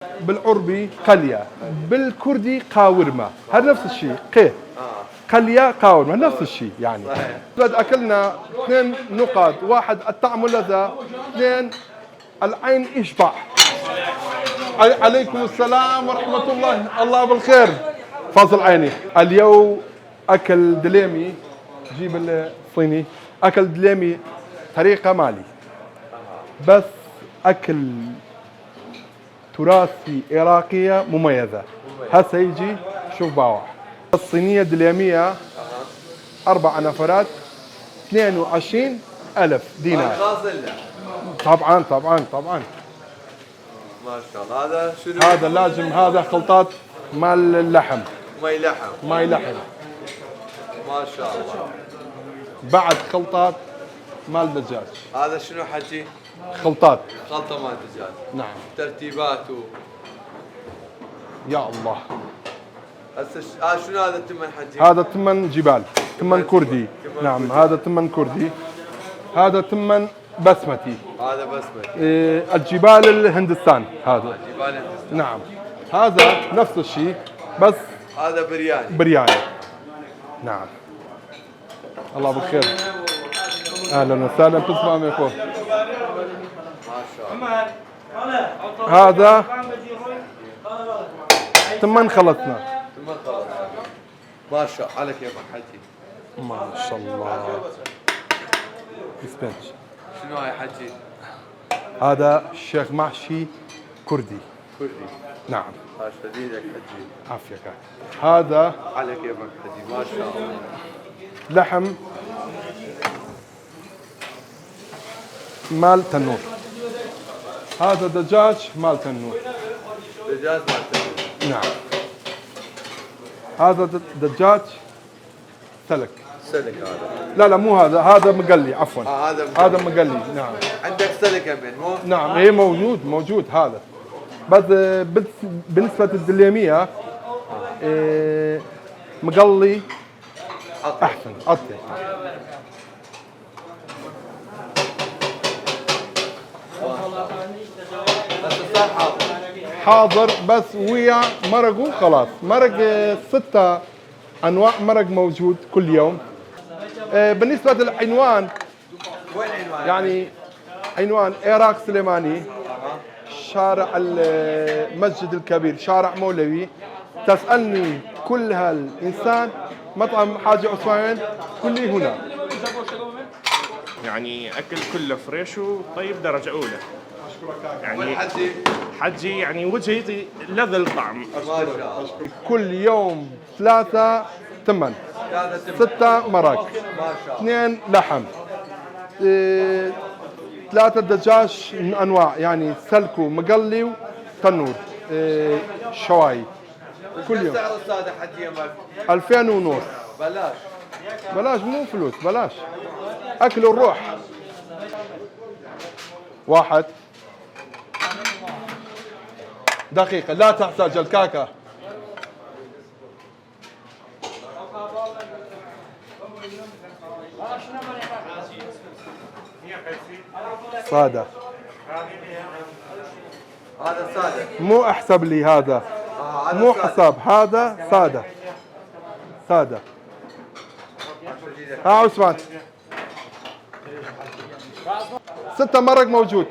بالعربي قلية، بالكردي قاورمة، هذا نفس الشيء. قلية قاورمة نفس الشيء يعني. أكلنا 2 نقاط، واحد الطعم لذة، 2 العين إشباع. عليكم السلام ورحمة الله، الله بالخير. فاصل عيني. اليوم أكل دليمي، جيب الصيني، أكل دليمي طريقة مالي، بس أكل تراثي عراقية مميزة. هسه يجي شوف باوع. الصينية دليمية 4 نفرات 22,000 دينار. طبعا طبعا طبعا. ما شاء الله. هذا شنو؟ هذا لازم، هذا خلطات مال اللحم. ماي لحم. ما شاء الله. بعد خلطات مال دجاج. هذا شنو حجي؟ خلطة مال دجاج. نعم. ترتيباته. يا الله. هسه شنو هذا التمن حجي؟ هذا تمن جبال، تمن كردي. نعم هذا تمن كردي. هذا تمن بسمتي. هذا بسمتي. الجبال الهندستان هذا. جبال الهندستان. نعم. هذا نفس الشيء بس هذا برياني. نعم. الله بالخير. اهلا وسهلا، تسمع يا اخوان. ما شاء الله. هذا ثمن خلصنا. ما شاء الله عليك يا ابو حجي. ما شاء الله. يسبنش. شنو هاي حجي؟ هذا الشيخ محشي كردي. نعم. شديدك حجي. عافيك. هذا عليك يا ابو حجي. ما شاء الله. لحم مال تنور. هذا دجاج مال تنور. دجاج مال تنور. نعم. هذا دجاج سلك. لا مو هذا، هذا مقلي عفوا. هذا مقلي. نعم. عندك سلك يمين مو؟ نعم ايه موجود هذا. بس بالنسبة للدليمية مقلي احسن اطيب. حاضر بس ويا مرقه خلاص. مرق 6 انواع مرق موجود كل يوم. بالنسبة للعنوان، وين عنوان؟ يعني عنوان عراق سليماني، شارع المسجد الكبير، شارع مولوي. تسألني كل هالإنسان مطعم حاجي عثمان كلي هنا. يعني أكل كله فريش وطيب درجة أولى. يعني حجي يعني وجهي لذ الطعم. ما شاء الله. كل يوم 3 تمن، 6 مرق، 2 لحم، 3 دجاج من انواع، يعني سلكو مقلي وتنور، شواي كل يوم. سعر السادة حجي يا مالك؟ 2000 ونص. بلاش مو فلوس، بلاش. اكل الروح. واحد دقيقة، لا تحتاج الكاكا. سادة. هذا سادة. مو احسب لي هذا. مو حساب، هذا سادة. ها عثمان 6 مرق موجود.